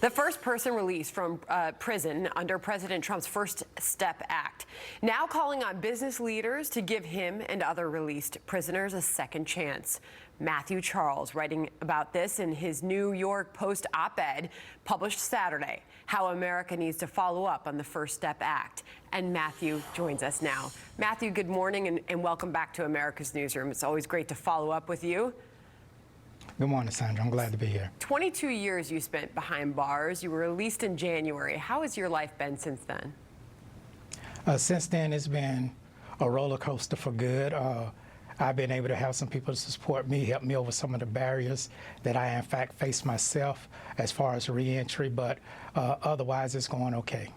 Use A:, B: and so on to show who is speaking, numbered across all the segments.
A: The first person released from prison under President Trump's First Step Act, now calling on business leaders to give him and other released prisoners a second chance. Matthew Charles writing about this in his New York Post op-ed published Saturday, How America Needs to Follow Up on the First Step Act. And Matthew joins us now. Matthew, good morning and welcome back to America's Newsroom. It's always great to follow up with you.
B: Good morning, Sandra. I'm glad to be here.
A: 22 years you spent behind bars. You were released in January. How has your life been since then?
B: Since then, it's been a roller coaster for good. I've been able to have some people to support me, help me over some of the barriers that I, in fact, face myself as far as reentry, but otherwise it's going okay.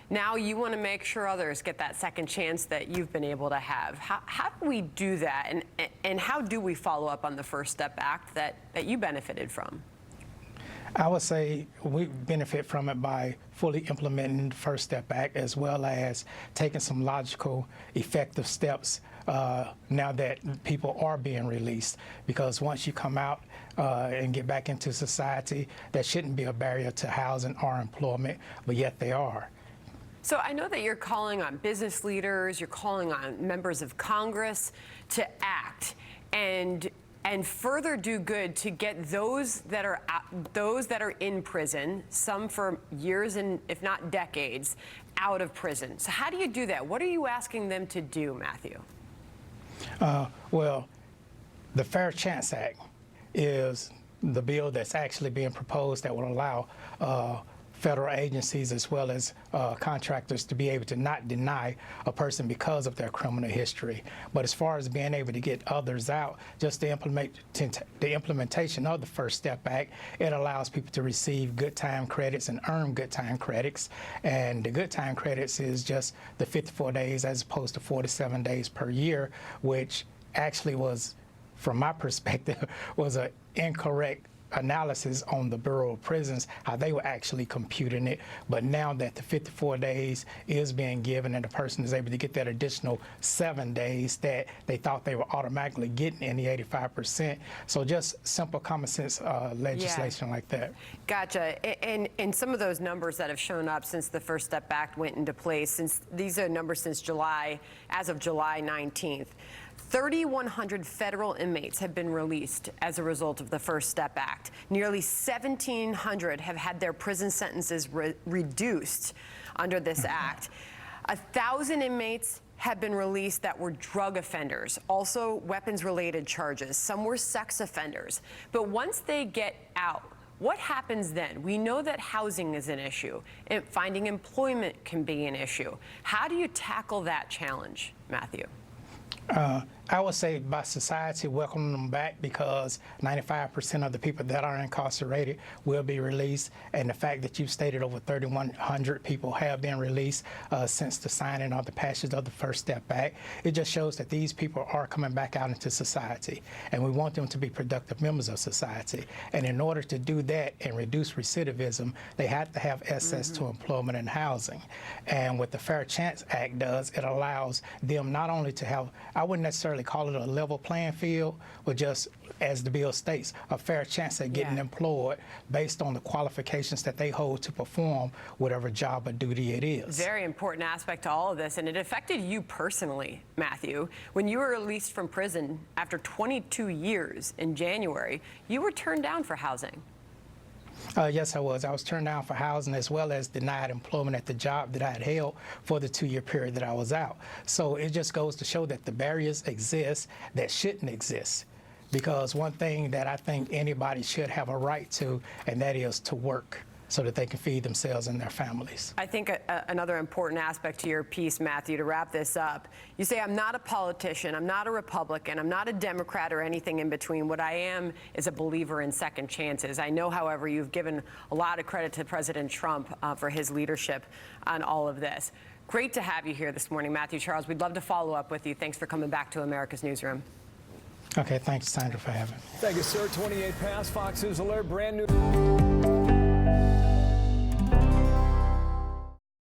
A: Now you want to make sure others get that second chance that you've been able to have. How do we do that, and how do we follow up on the First Step Act that you benefited from?
B: I would say we benefit from it by fully implementing the First Step Act, as well as taking some logical, effective steps now that people are being released. Because once you come out and get back into society, that shouldn't be a barrier to housing or employment, but yet they are.
A: So I know that you're calling on business leaders, you're calling on members of Congress to act and further do good to get those that are in prison, some for years and if not decades, out of prison. So how do you do that? What are you asking them to do, Matthew?
B: Well, the Fair Chance Act is the bill that's actually being proposed that will allow federal agencies as well as contractors to be able to not deny a person because of their criminal history. But as far as being able to get others out, just the implementation of the First Step Act, it allows people to receive good time credits and earn good time credits. And the good time credits is just the 54 days as opposed to 47 days per year, which actually was, from my perspective, was an incorrect analysis on the Bureau of Prisons, how they were actually computing it. But now that the 54 days is being given and the person is able to get that additional 7 days that they thought they were automatically getting in the 85%. So just simple common sense legislation like that.
A: Gotcha. And some of those numbers that have shown up since the First Step Act went into place, since these are numbers since July, as of July 19th. 3,100 federal inmates have been released as a result of the First Step Act. Nearly 1,700 have had their prison sentences reduced under this act. 1,000 inmates have been released that were drug offenders, also weapons-related charges. Some were sex offenders. But once they get out, what happens then? We know that housing is an issue, and finding employment can be an issue. How do you tackle that challenge, Matthew?
B: I would say by society welcoming them back, because 95% of the people that are incarcerated will be released, and the fact that you've stated over 3,100 people have been released since the signing of the passage of the First Step Act, it just shows that these people are coming back out into society, and we want them to be productive members of society. And in order to do that and reduce recidivism, they have to have access to employment and housing. And what the Fair Chance Act does, it allows them not only to have, I wouldn't necessarily call it a level playing field, but just, as the bill states, a fair chance at getting employed based on the qualifications that they hold to perform whatever job or duty it is.
A: Very important aspect to all of this, and it affected you personally, Matthew. When you were released from prison after 22 years in January, you were turned down for housing.
B: Yes, I was. I was turned down for housing, as well as denied employment at the job that I had held for the 2-year period that I was out. So it just goes to show that the barriers exist that shouldn't exist. Because one thing that I think anybody should have a right to, and that is to work, so that they can feed themselves and their families. I
A: think another important aspect to your piece, Matthew, to wrap this up, you say, I'm not a politician, I'm not a Republican, I'm not a Democrat or anything in between. What I am is a believer in second chances. I know, however, you've given a lot of credit to President Trump for his leadership on all of this. Great to have you here this morning, Matthew Charles. We'd love to follow up with you. Thanks for coming back to America's Newsroom.
B: Okay, thanks, Sandra, for having me.
C: Thank you, sir. 28 past, Fox News Alert, brand new.